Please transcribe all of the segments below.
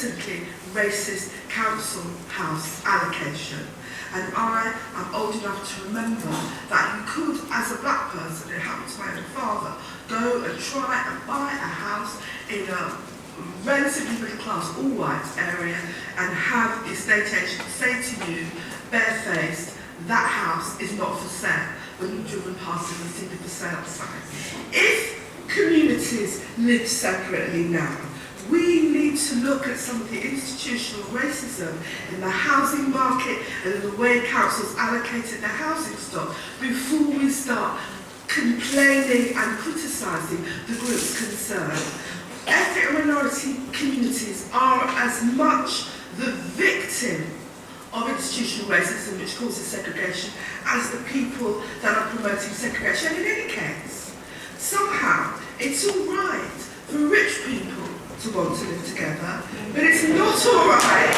blatantly racist council house allocation. And I am old enough to remember that you could, as a black person, it happened to my own father, go and try and buy a house in a relatively middle class, all white area and have the estate agent say to you, barefaced, that house is not for sale, when you've driven past it and seen the for sale sign. If communities live separately now, we need to look at some of the institutional racism in the housing market and in the way councils allocated their housing stock before we start complaining and criticising the groups concerned. Ethnic and minority communities are as much the victim of institutional racism, which causes segregation, as the people that are promoting segregation. And in any case, somehow it's all right for rich people to want to live together, but it's not all right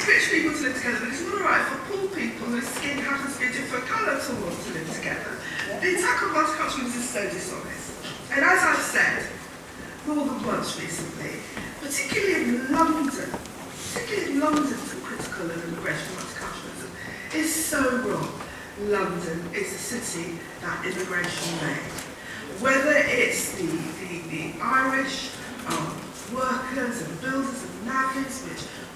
for rich people to live together, but it's not all right for poor people whose skin happens to be a different colour to want to live together. The attack on multiculturalism is so dishonest. And as I've said more than once recently, particularly in London, so critical of immigration and multiculturalism is so wrong. London is a city that immigration made. Whether it's the Irish workers and builders and navvies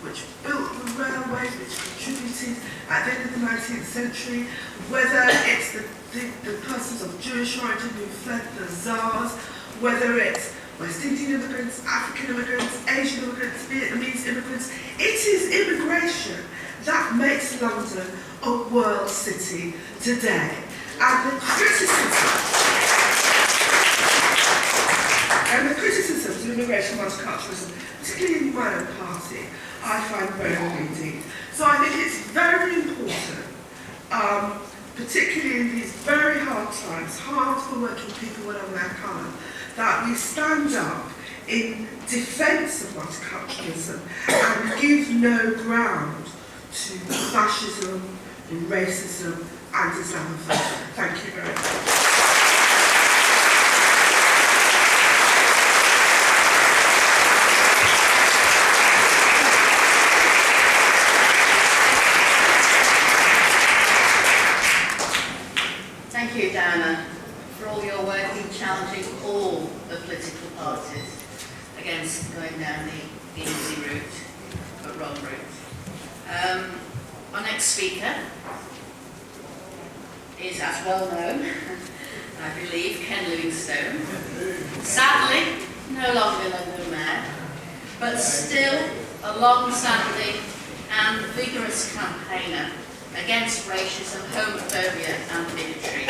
which built the railways, which contributed at the end of the 19th century, whether it's the persons of Jewish origin who fled the Tsars, whether it's West Indian immigrants, African immigrants, Asian immigrants, Vietnamese immigrants, it is immigration that makes London a world city today. And the criticisms of immigration and multiculturalism, particularly in my own party, I find very wrong indeed. So I think it's very important, particularly in these very hard times, hard for working people whatever their colour, that we stand up in defence of multiculturalism and give no ground to fascism, racism and Islamophobia. Thank you very much. Thank you, Diana, for all your work in challenging all the political parties against going down the easy route, but wrong route. Our next speaker is, as well known, I believe, Ken Livingstone. Sadly, no longer London Mayor, but still a long-standing and vigorous campaigner against racism, homophobia and bigotry.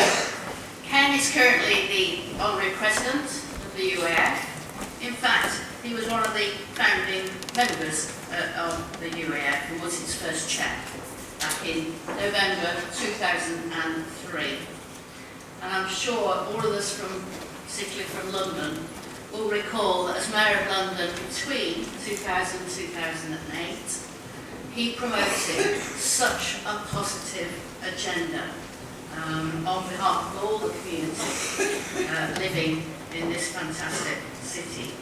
Ken is currently the Honorary President of the UAF. In fact, he was one of the founding members of the UAF and was its first chair back in November 2003. And I'm sure all of us, particularly from London, will recall that as Mayor of London between 2000 and 2008, he promoted such a positive agenda on behalf of all the community living in this fantastic city.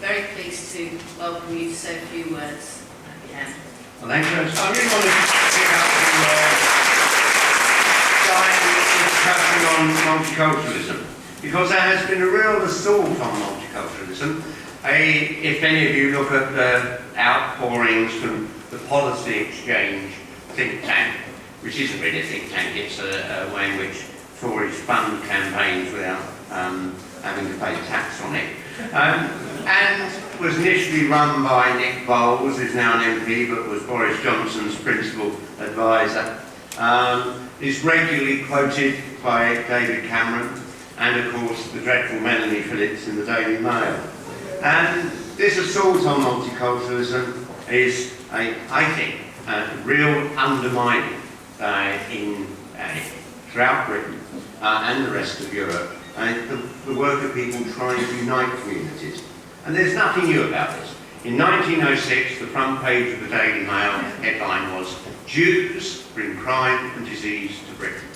Very pleased to welcome you to say a few words again. Well, thank you. I really want to pick up the discussion on multiculturalism, because there has been a real assault on multiculturalism. If any of you look at the outpourings from the Policy Exchange think tank, which isn't really a think tank, it's a way in which Tories fund campaigns without having to pay tax on it. And was initially run by Nick Bowles, who's now an MP, but was Boris Johnson's principal advisor. Is regularly quoted by David Cameron, and of course the dreadful Melanie Phillips in the Daily Mail. And this assault on multiculturalism is, I think, a real undermining throughout Britain and the rest of Europe, the work of people trying to unite communities. And there's nothing new about this. In 1906, the front page of the Daily Mail headline was, "Jews bring crime and disease to Britain."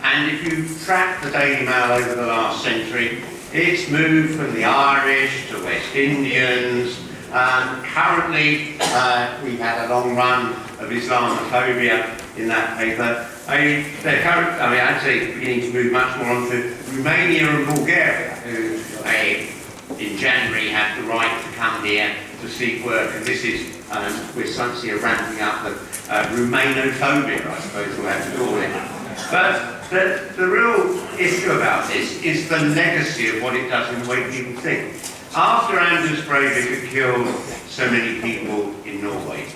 And if you track the Daily Mail over the last century, it's moved from the Irish to West Indians. Currently, we've had a long run of Islamophobia in that paper. I'd say beginning to move much more onto Romania and Bulgaria, who in January had the right to come here to seek work. And this is, we're suddenly ramping up the Romanophobia, I suppose we'll have to call it. But the real issue about this is the legacy of what it does in the way people think. After Anders Breivik had killed so many people in Norway,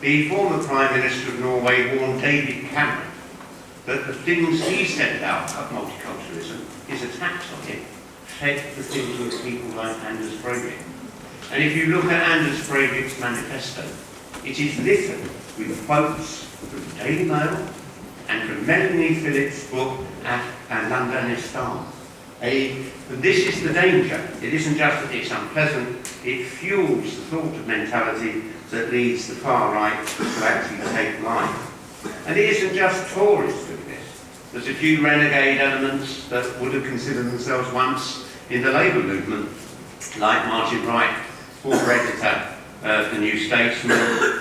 the former Prime Minister of Norway warned David Cameron that the things he said about multiculturalism, his attacks on it, fed the thinking of people like Anders Breivik. And if you look at Anders Breivik's manifesto, it is littered with quotes from the Daily Mail and from Melanie Phillips' book Afghanistan. This is the danger. It isn't just that it's unpleasant, it fuels the thought of mentality that leads the far right to actually take life. And it isn't just Tories doing this. There's a few renegade elements that would have considered themselves once in the Labour movement, like Martin Wright, former editor of The New Statesman,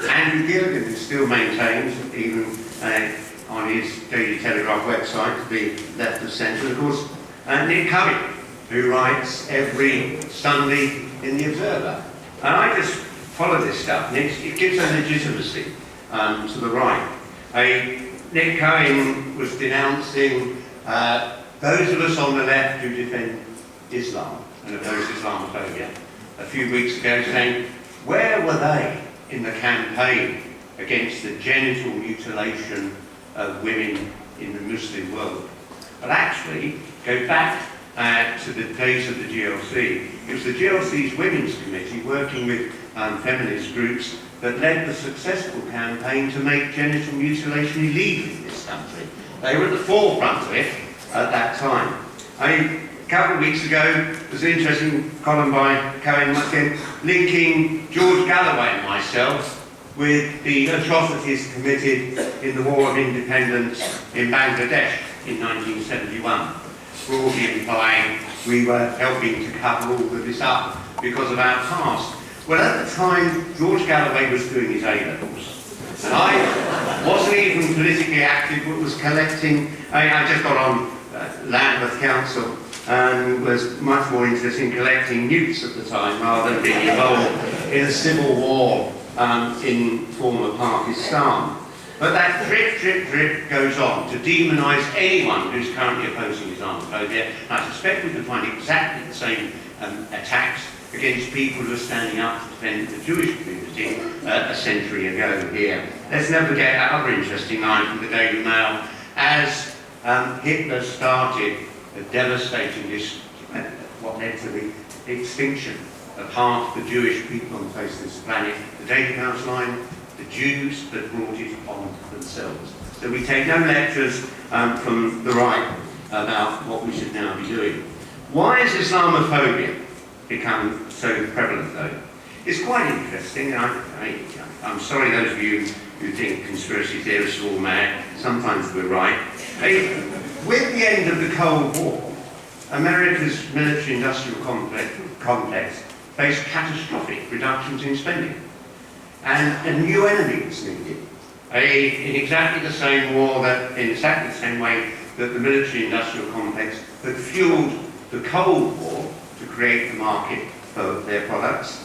Andrew Gilligan, who still maintains, even on his Daily Telegraph website, to be left of centre, and of course, Nick Covey, who writes every Sunday in The Observer. And I just follow this stuff, and it gives a legitimacy to the right. Nick Covey was denouncing those of us on the left who defend Islam and oppose Islamophobia a few weeks ago, saying, where were they in the campaign against the genital mutilation of women in the Muslim world? But actually, go back to the days of the GLC. It was the GLC's Women's Committee working with feminist groups that led the successful campaign to make genital mutilation illegal in this country. They were at the forefront of it at that time. A couple of weeks ago, there was an interesting column by Cohen Muckin linking George Galloway and myself with the atrocities committed in the War of Independence in Bangladesh in 1971, broadly implying we were helping to cover all of this up because of our past. Well, at the time, George Galloway was doing his A-levels, and I wasn't even politically active, but was collecting. I just got on Lambeth Council and was much more interested in collecting newts at the time rather than being involved in a civil war in former Pakistan. But that drip goes on to demonise anyone who's currently opposing Islamophobia. I suspect we can find exactly the same attacks against people who are standing up to defend the Jewish community a century ago here. Let's never forget that other interesting line from the Daily Mail. As Hitler started devastating this, what led to the extinction of half the Jewish people on the face of this planet, the Daily Mail's line, the Jews that brought it on themselves. So we take no lectures from the right about what we should now be doing. Why has Islamophobia become so prevalent though? It's quite interesting, and I'm sorry those of you who think conspiracy theorists are all mad, sometimes we're right. With the end of the Cold War, America's military-industrial complex faced catastrophic reductions in spending. And a new enemy was needed. In exactly the same way that the military-industrial complex had fueled the Cold War to create the market for their products.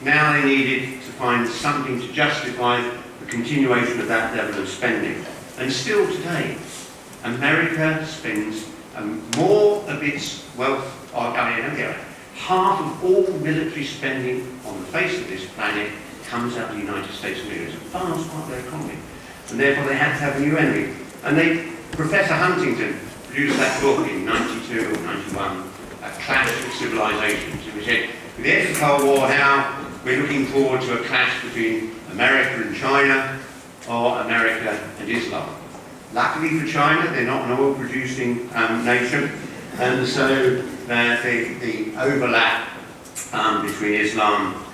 Now they needed to find something to justify the continuation of that level of spending. And still today, America spends more of its wealth, half of all military spending on the face of this planet comes out of the United States of America. It's a vast part of their economy. And therefore they had to have a new enemy. And Professor Huntington produced that book in 92 or 91, A Clash of Civilizations. And we said, with the end of the Cold War now, we're looking forward to a clash between America and China, or America and Islam. Luckily for China, they're not an oil-producing nation, and so the overlap between Islam,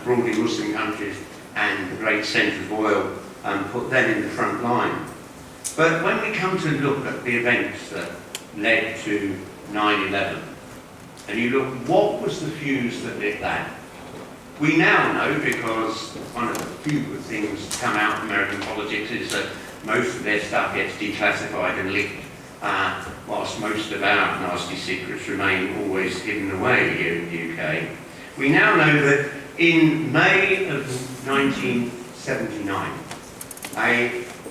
broadly Muslim countries, and the great centre of oil put them in the front line. But when we come to look at the events that led to 9/11, and you look, what was the fuse that lit that? We now know, because one of the few good things to come out of American politics is that most of their stuff gets declassified and leaked, whilst most of our nasty secrets remain always hidden away here in the UK. We now know that in May of 1979,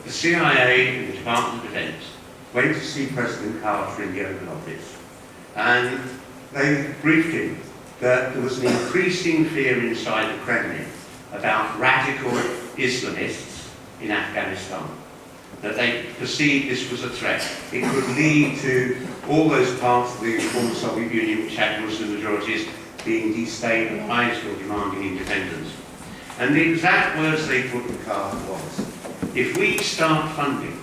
the CIA and the Department of Defense went to see President Carter in the Oval Office, and they briefed him that there was an increasing fear inside the Kremlin about radical Islamists in Afghanistan, that they perceived this was a threat. It could lead to all those parts of the former Soviet Union which had Muslim majorities being destabilised or demanding independence. And the exact words they put in Carter was, if we start funding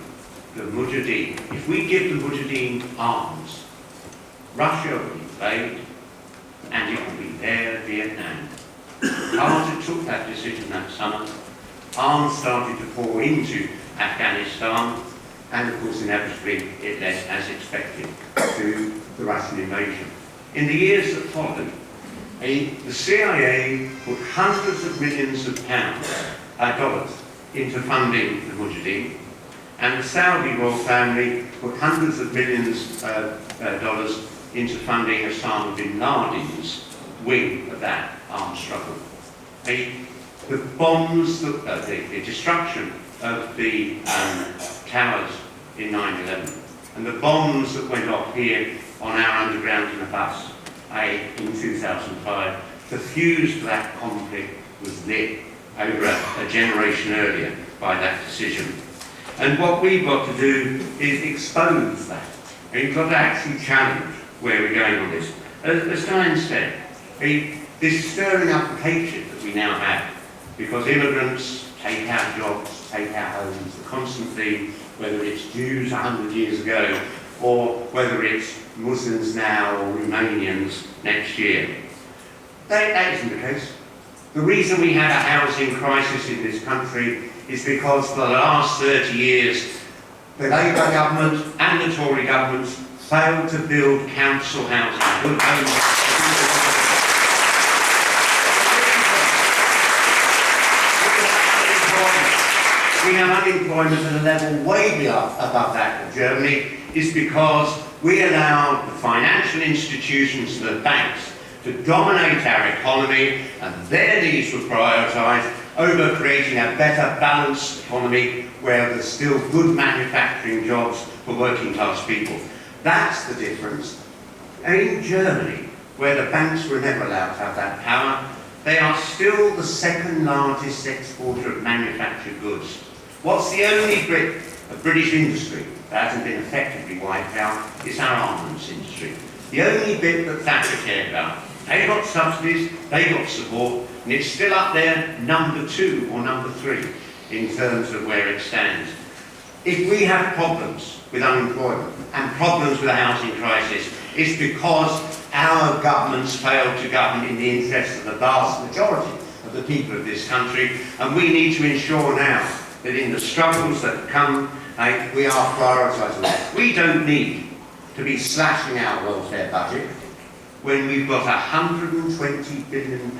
the Mujahideen, if we give the Mujahideen arms, Russia will invade, and it will be their Vietnam. Carter took that decision that summer. Arms started to pour into Afghanistan, and of course inevitably it led, as expected, to the Russian invasion. In the years that followed, the CIA put hundreds of millions of dollars into funding the Mujahideen, and the Saudi royal family put hundreds of millions of dollars into funding Osama bin Laden's wing of that armed struggle. The bombs, the destruction of the towers in 9/11, and the bombs that went off here on our underground in a bus in 2005, the fuse to that conflict was lit over a generation earlier by that decision. And what we've got to do is expose that. And you've got to actually challenge where we're going on this. As Diane said, this stirring up of hatred that we now have, because immigrants take our jobs, take our homes, the constant theme, whether it's Jews 100 years ago, or whether it's Muslims now or Romanians next year. That isn't the case. The reason we had a housing crisis in this country is because for the last 30 years, the Labour government and the Tory governments failed to build council housing, good homes. We have unemployment at a level way above that of Germany, is because we allow the financial institutions and the banks to dominate our economy, and their needs were prioritised over creating a better balanced economy where there's still good manufacturing jobs for working class people. That's the difference. And in Germany, where the banks were never allowed to have that power, they are still the second largest exporter of manufactured goods. What's the only bit of British industry that hasn't been effectively wiped out? It's our armaments industry. The only bit that Thatcher cared about. They got subsidies, they got support, and it's still up there, number 2 or number 3 in terms of where it stands. If we have problems with unemployment and problems with the housing crisis, it's because our governments failed to govern in the interests of the vast majority of the people of this country, and we need to ensure now that in the struggles that come, we are prioritising that. We don't need to be slashing our welfare budget when we've got £120 billion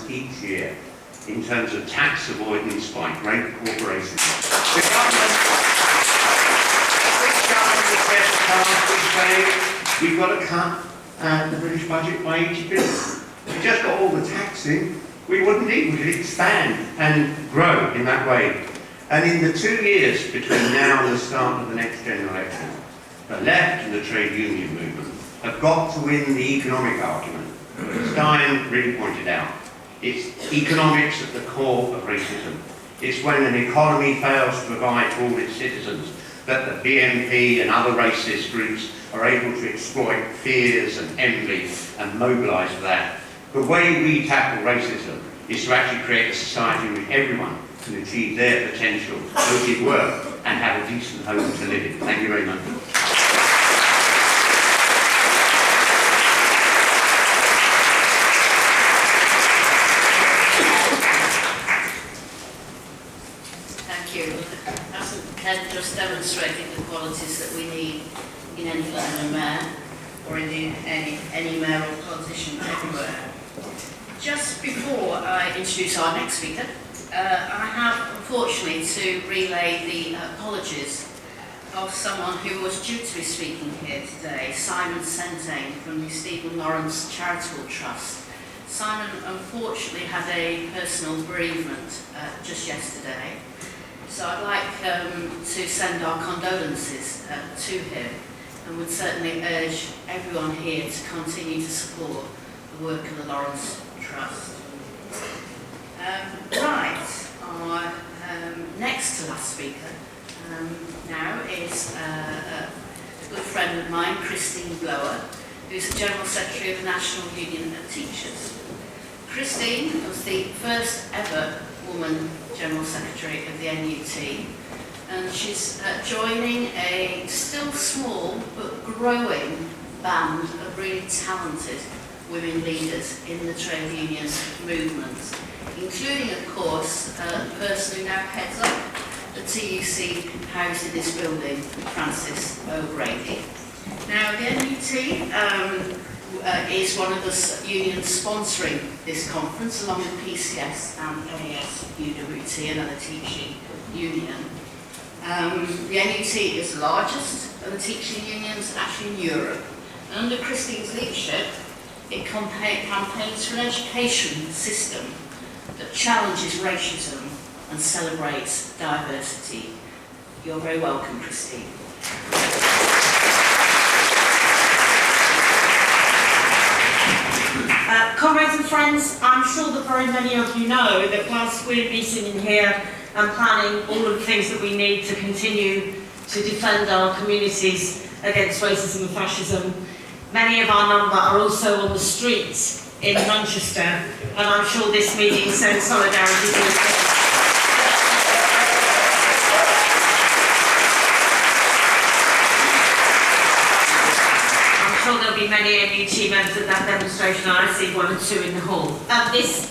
each year in terms of tax avoidance by great corporations. The government says we've got to cut the British budget by 80 billion. If we just got all the tax in, we wouldn't need, we could expand and grow in that way. And in the 2 years between now and the start of the next general election, the left and the trade union movement have got to win the economic argument. As Diane really pointed out, it's economics at the core of racism. It's when an economy fails to provide for all its citizens that the BNP and other racist groups are able to exploit fears and envy and mobilise for that. The way we tackle racism is to actually create a society in which everyone can achieve their potential, locate work, and have a decent home to live in. Thank you very much. Thank you. Hasn't Ken just demonstrated London Mayor, or indeed any mayor or politician everywhere. Just before I introduce our next speaker, I have unfortunately to relay the apologies of someone who was due to be speaking here today, Simon Sentane from the Stephen Lawrence Charitable Trust. Simon unfortunately had a personal bereavement just yesterday, so I'd like to send our condolences to him, and would certainly urge everyone here to continue to support the work of the Lawrence Trust. Our next to last speaker now is a good friend of mine, Christine Blower, who's the General Secretary of the National Union of Teachers. Christine was the first ever woman General Secretary of the NUT, and she's joining a still small but growing band of really talented women leaders in the trade union movement, including, of course, the person who now heads up the TUC housed in this building, Frances O'Grady. Now, the NUT is one of the unions sponsoring this conference, along with PCS and NAS, UWT, another teaching union. The NUT is the largest of the teaching unions actually in Europe. And under Christine's leadership, it campaigns for an education system that challenges racism and celebrates diversity. You're very welcome, Christine. Comrades and friends, I'm sure that very many of you know that whilst we're meeting in here and planning all of the things that we need to continue to defend our communities against racism and fascism, many of our number are also on the streets in Manchester, and I'm sure this meeting sends solidarity to them. I'm sure there'll be many NUT members at that demonstration, and I see one or two in the hall. This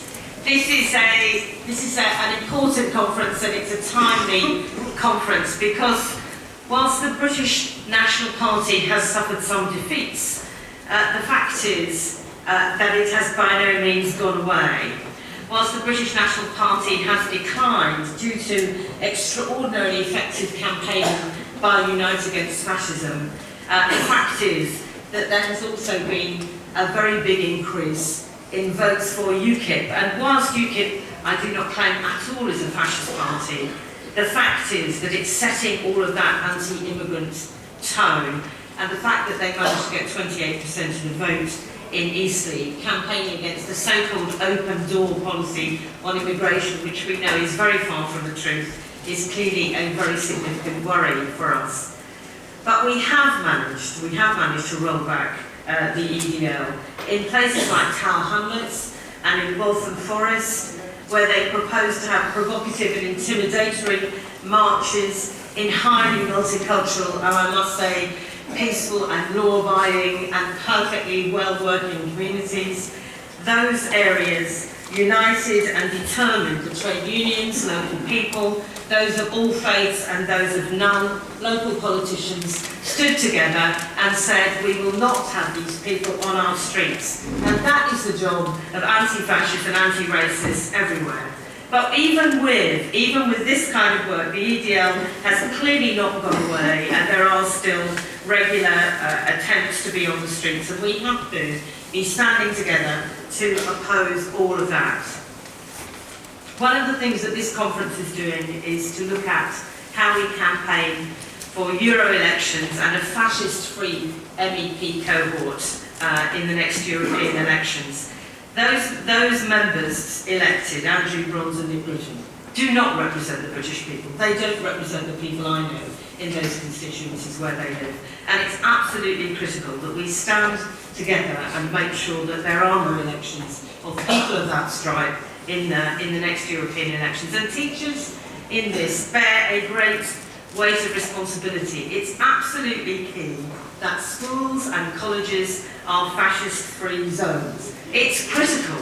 is an important conference, and it's a timely conference because whilst the British National Party has suffered some defeats, the fact is that it has by no means gone away. Whilst the British National Party has declined due to extraordinarily effective campaigning by Unite Against Fascism, the fact is that there has also been a very big increase in votes for UKIP. And whilst UKIP I do not claim at all as a fascist party, the fact is that it's setting all of that anti-immigrant tone, and the fact that they managed to get 28% of the vote in Eastleigh, campaigning against the so-called open door policy on immigration, which we know is very far from the truth, is clearly a very significant worry for us. But we have managed to roll back the EDL in places like Tower Hamlets and in Waltham Forest, where they propose to have provocative and intimidatory marches in highly multicultural, and I must say, peaceful and law-abiding and perfectly well-working communities. Those areas united and determined, the trade unions, local people, those of all faiths and those of none, local politicians stood together and said, we will not have these people on our streets. And that is the job of anti-fascists and anti-racists everywhere. But even with this kind of work, the EDL has clearly not gone away, and there are still regular attempts to be on the streets, and we have to be standing together to oppose all of that. One of the things that this conference is doing is to look at how we campaign for Euro elections and a fascist-free MEP cohort in the next European elections. Those members elected, Andrew Bronze and Nick Britton, do not represent the British people. They don't represent the people I know in those constituencies where they live. And it's absolutely critical that we stand together and make sure that there are no elections of people of that stripe in the next European elections. And teachers in this bear a great weight of responsibility. It's absolutely key that schools and colleges are fascist-free zones. It's critical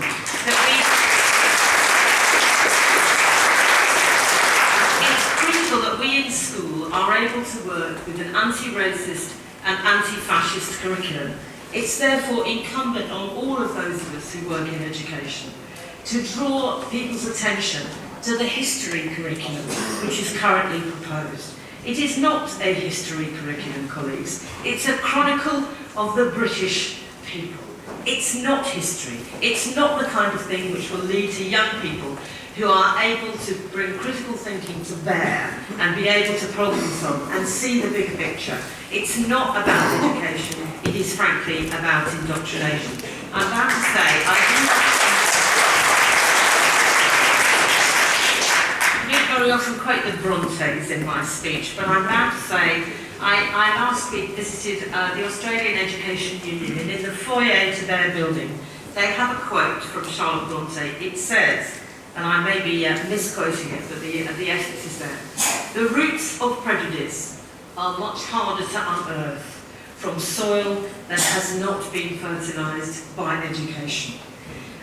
that we in school are able to work with an anti-racist and anti-fascist curriculum. It's therefore incumbent on all of those of us who work in education to draw people's attention to the history curriculum which is currently proposed. It is not a history curriculum, colleagues. It's a chronicle of the British people. It's not history. It's not the kind of thing which will lead to young people who are able to bring critical thinking to bear and be able to problem solve and see the big picture. It's not about education. It is frankly about indoctrination. I'm bound to say, I don't very often quote the Brontes in my speech, but I'm bound to say I last week visited the Australian Education Union, and in the foyer to their building they have a quote from Charlotte Bronte. It says, and I may be misquoting it, but the essence is there: "The roots of prejudice are much harder to unearth from soil that has not been fertilised by education."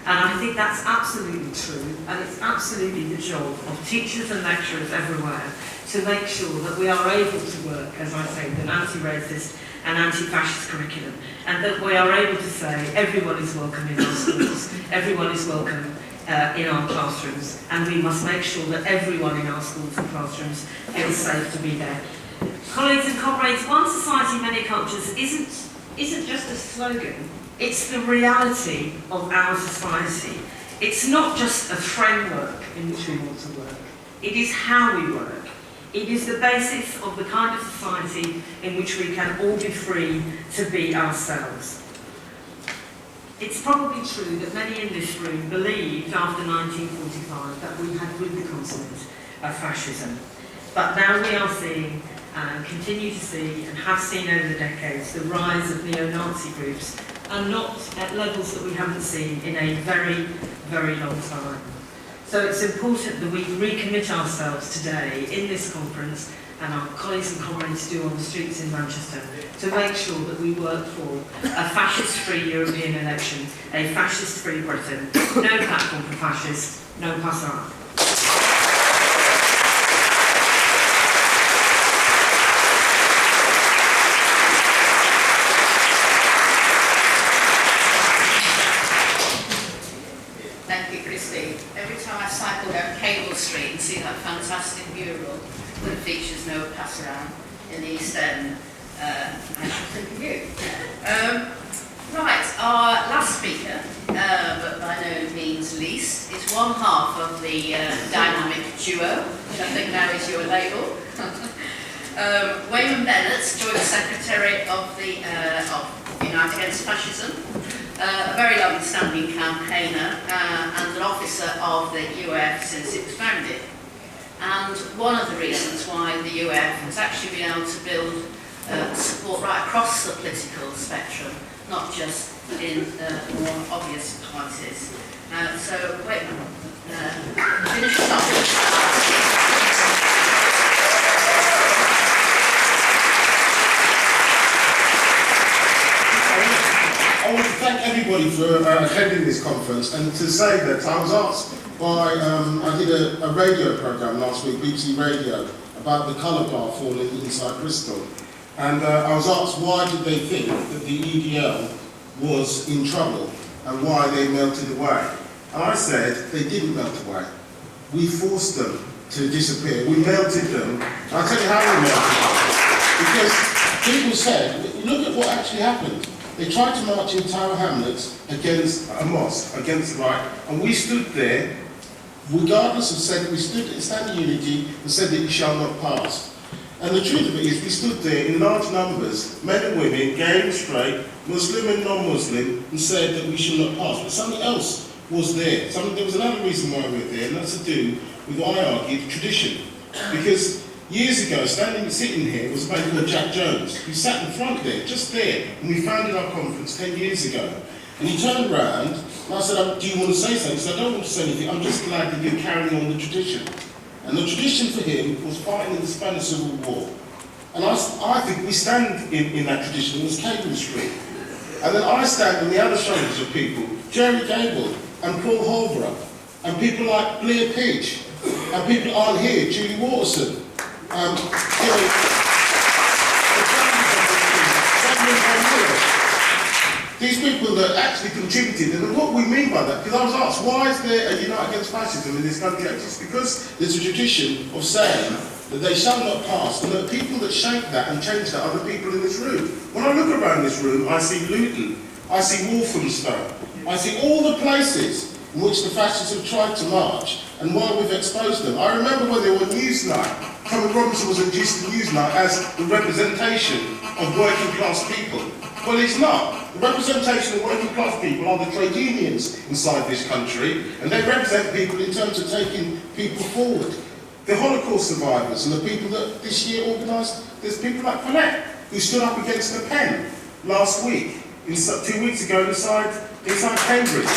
And I think that's absolutely true, and it's absolutely the job of teachers and lecturers everywhere to make sure that we are able to work, as I say, with an anti-racist and anti-fascist curriculum, and that we are able to say everyone is welcome in our schools, everyone is welcome in our classrooms, and we must make sure that everyone in our schools and classrooms feels safe to be there. Colleagues and comrades, one society, many cultures isn't just a slogan. It's the reality of our society. It's not just a framework in which we want to work. It is how we work. It is the basis of the kind of society in which we can all be free to be ourselves. It's probably true that many in this room believed after 1945 that we had rid the continent of fascism. But now we are seeing and continue to see and have seen over the decades the rise of neo-Nazi groups, and not at levels that we haven't seen in a very, very long time. So it's important that we recommit ourselves today in this conference, and our colleagues and comrades do on the streets in Manchester, to make sure that we work for a fascist-free European election, a fascist-free Britain, no platform for fascists, no passage. Street and see that fantastic mural that features no pass around in the East End, I should think of you. Right, our last speaker, but by no means least, is one half of the dynamic duo, which I think now is your label. Wayman Bennett, Joint Secretary of the Unite Against Fascism, a very long-standing campaigner and an officer of the UAF since it was founded. And one of the reasons why the UAF has actually been able to build support right across the political spectrum, not just in more obvious parties. So, wait, finish us off. I want to thank everybody for attending this conference, and to say that I was asked by, I did a radio programme last week, BBC Radio, about the colour bar falling inside Bristol. And I was asked why did they think that the EDL was in trouble and why they melted away. And I said they didn't melt away. We forced them to disappear. We melted them. And I'll tell you how we melted them. Because people said, look at what actually happened. They tried to march in Tower Hamlets against a mosque, against the right, and we stood there, regardless of said, we stood in standing unity and said that you shall not pass. And the truth of it is, we stood there in large numbers, men and women, gay and straight, Muslim and non-Muslim, and said that we should not pass. But something else was there. There was another reason why we were there, and that's to do with what I argued, tradition. Because years ago, sitting here was a man called Jack Jones, who sat in front there, just there, when we founded our conference 10 years ago. And he turned around, and I said, do you want to say something? He said, I don't want to say anything, I'm just glad that you're carrying on the tradition. And the tradition for him was fighting in the Spanish Civil War. And I think we stand in that tradition. It was Cable Street. And then I stand on the other shoulders of people, Jerry Gable and Paul Holbrook, and people like Blair Pidge, and people aren't here, Julie Waterson. These people that actually contributed, and what we mean by that, because I was asked, why is there a Unite Against Fascism in this country? It's because there's a tradition of saying that they shall not pass, and that people that shape that and change that are the people in this room. When I look around this room, I see Luton, I see Walthamstow, I see all the places in which the fascists have tried to march, and why we've exposed them. I remember when they were Newsnight, Cameron Robinson was introduced to Newsnight as the representation of working class people. Well, it's not. The representation of working class people are the trade unions inside this country, and they represent people in terms of taking people forward. The Holocaust survivors and the people that this year organised, there's people like Colette, who stood up against the pen last week, 2 weeks ago inside Cambridge.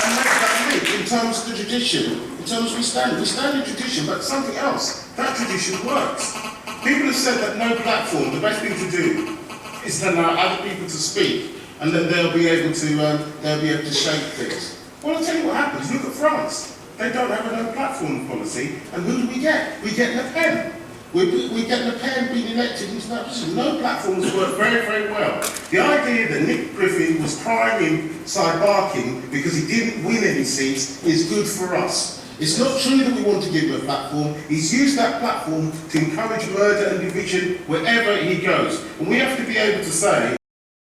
And make that link in terms of the tradition, in terms of we stand in tradition, but something else. That tradition works. People have said that no platform, the best thing to do is to allow other people to speak, and then they'll be able to shape things. Well, I'll tell you what happens. Look at France. They don't have a no platform policy, and who do we get? We get Le Pen. We get Le Pen being elected into that position. No platforms work very, very well. The idea that Nick Griffin was crying inside barking because he didn't win any seats is good for us. It's not true that we want to give him a platform. He's used that platform to encourage murder and division wherever he goes. And we have to be able to say,